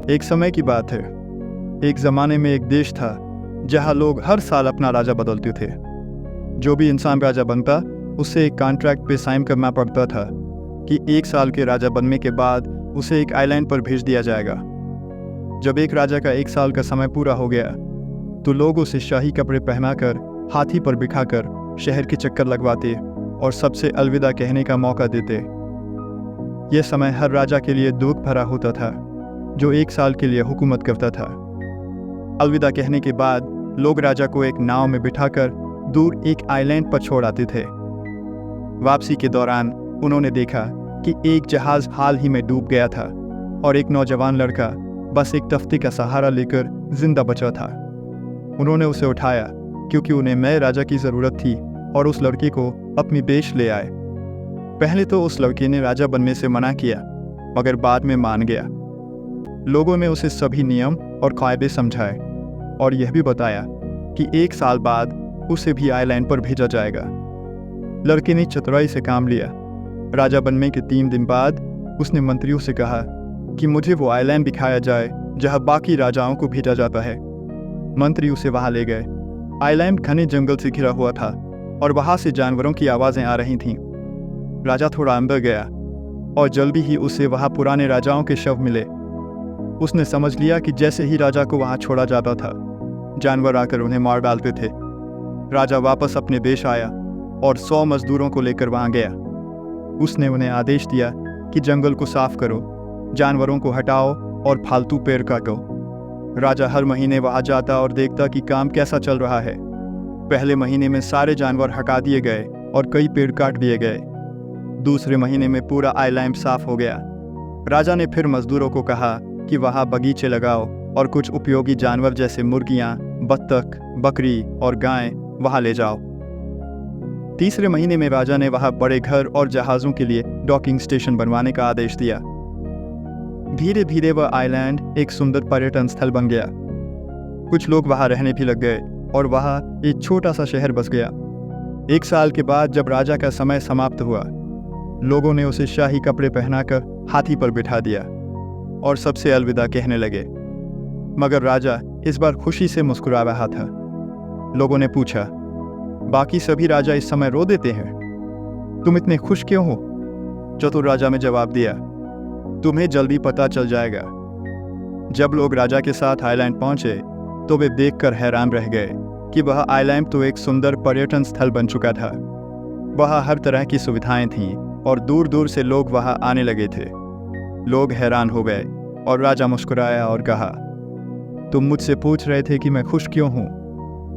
एक समय की बात है। एक ज़माने में एक देश था जहां लोग हर साल अपना राजा बदलते थे। जो भी इंसान राजा बनता उसे एक कॉन्ट्रैक्ट पे साइन करना पड़ता था कि 1 साल के राजा बनने के बाद उसे एक आइलैंड पर भेज दिया जाएगा। जब एक राजा का 1 साल का समय पूरा हो गया तो लोग उसे शाही कपड़े पहनाकर हाथी पर बिठाकर शहर के चक्कर लगवाते और सबसे अलविदा कहने का मौका देते। यह समय हर राजा के लिए दुख भरा होता था जो 1 साल के लिए हुकूमत करता था। अलविदा कहने के बाद लोग राजा को एक नाव में बिठाकर दूर एक आइलैंड पर छोड़ आते थे। वापसी के दौरान उन्होंने देखा कि एक जहाज हाल ही में डूब गया था और एक नौजवान लड़का बस एक तख्ते का सहारा लेकर जिंदा बचा था। उन्होंने उसे उठाया क्योंकि उन्हें नए राजा की ज़रूरत थी और उस लड़के को अपनी देश ले आए। पहले तो उस लड़के ने राजा बनने से मना किया मगर बाद में मान गया। लोगों ने उसे सभी नियम और कायदे समझाए और यह भी बताया कि 1 साल बाद उसे भी आइलैंड पर भेजा जाएगा। लड़के ने चतुराई से काम लिया। राजा बनने के 3 दिन बाद उसने मंत्रियों से कहा कि मुझे वो आइलैंड दिखाया जाए जहां बाकी राजाओं को भेजा जाता है। मंत्री उसे वहां ले गए। आइलैंड घने जंगल से घिरा हुआ था और वहां से जानवरों की आवाज़ें आ रही थीं। राजा थोड़ा अंदर गया और जल्दी ही उसे वहां पुराने राजाओं के शव मिले। उसने समझ लिया कि जैसे ही राजा को वहां छोड़ा जाता था जानवर आकर उन्हें मार डालते थे। राजा वापस अपने देश आया और 100 मजदूरों को लेकर वहां गया। उसने उन्हें आदेश दिया कि जंगल को साफ करो, जानवरों को हटाओ और फालतू पेड़ काटो। राजा हर महीने वहां जाता और देखता कि काम कैसा चल रहा है। पहले महीने में सारे जानवर हटा दिए गए और कई पेड़ काट दिए गए। दूसरे महीने में पूरा आइलैंड साफ हो गया। राजा ने फिर मजदूरों को कहा कि वहां बगीचे लगाओ और कुछ उपयोगी जानवर जैसे मुर्गियां, बत्तख, बकरी और गाय वहां ले जाओ। तीसरे महीने में राजा ने वहां बड़े घर और जहाज़ों के लिए डॉकिंग स्टेशन बनवाने का आदेश दिया। धीरे धीरे वह आइलैंड एक सुंदर पर्यटन स्थल बन गया। कुछ लोग वहां रहने भी लग गए और वहां एक छोटा सा शहर बस गया। 1 साल के बाद जब राजा का समय समाप्त हुआ, लोगों ने उसे शाही कपड़े पहनाकर हाथी पर बिठा दिया और सबसे अलविदा कहने लगे। मगर राजा इस बार खुशी से मुस्कुरा रहा था। लोगों ने पूछा, बाकी सभी राजा इस समय रो देते हैं, तुम इतने खुश क्यों हो? चतुर राजा ने जवाब दिया, तुम्हें जल्दी पता चल जाएगा। जब लोग राजा के साथ आइलैंड पहुंचे तो वे देखकर हैरान रह गए कि वह आइलैंड तो एक सुंदर पर्यटन स्थल बन चुका था। वहाँ हर तरह की सुविधाएं थीं और दूर दूर से लोग वहाँ आने लगे थे। लोग हैरान हो गए और राजा मुस्कुराया और कहा, तुम मुझसे पूछ रहे थे कि मैं खुश क्यों हूँ?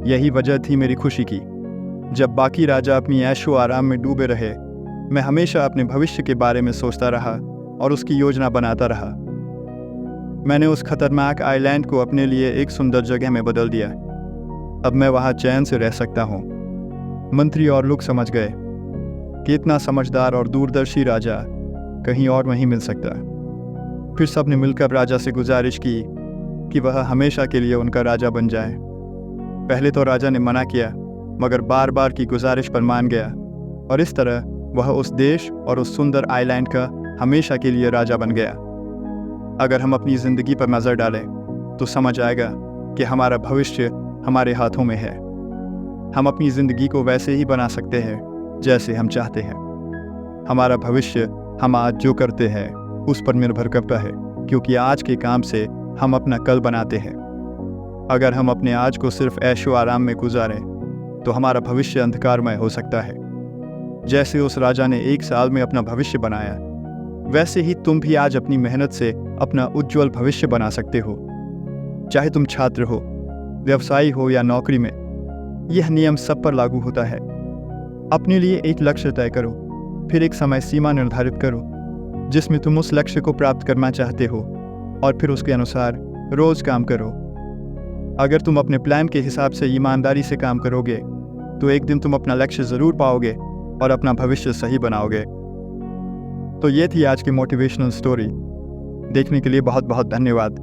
यही वजह थी मेरी खुशी की। जब बाकी राजा अपनी ऐशो आराम में डूबे रहे, मैं हमेशा अपने भविष्य के बारे में सोचता रहा और उसकी योजना बनाता रहा। मैंने उस खतरनाक आइलैंड को अपने लिए एक सुंदर जगह में बदल दिया। अब मैं वहाँ चैन से रह सकता हूँ। मंत्री और लोग समझ गए कि इतना समझदार और दूरदर्शी राजा कहीं और नहीं मिल सकता। फिर सबने मिलकर राजा से गुजारिश की कि वह हमेशा के लिए उनका राजा बन जाए। पहले तो राजा ने मना किया मगर बार बार की गुजारिश पर मान गया और इस तरह वह उस देश और उस सुंदर आइलैंड का हमेशा के लिए राजा बन गया। अगर हम अपनी ज़िंदगी पर नज़र डालें तो समझ आएगा कि हमारा भविष्य हमारे हाथों में है। हम अपनी ज़िंदगी को वैसे ही बना सकते हैं जैसे हम चाहते हैं। हमारा भविष्य हम आज जो करते हैं उस पर निर्भर करता है, क्योंकि आज के काम से हम अपना कल बनाते हैं। अगर हम अपने आज को सिर्फ ऐशो आराम में गुजारें तो हमारा भविष्य अंधकारमय हो सकता है। जैसे उस राजा ने 1 साल में अपना भविष्य बनाया, वैसे ही तुम भी आज अपनी मेहनत से अपना उज्जवल भविष्य बना सकते हो। चाहे तुम छात्र हो, व्यवसायी हो या नौकरी में, यह नियम सब पर लागू होता है। अपने लिए एक लक्ष्य तय करो, फिर एक समय सीमा निर्धारित करो जिसमें तुम उस लक्ष्य को प्राप्त करना चाहते हो और फिर उसके अनुसार रोज काम करो। अगर तुम अपने प्लान के हिसाब से ईमानदारी से काम करोगे तो एक दिन तुम अपना लक्ष्य ज़रूर पाओगे और अपना भविष्य सही बनाओगे। तो ये थी आज की मोटिवेशनल स्टोरी। देखने के लिए बहुत बहुत धन्यवाद।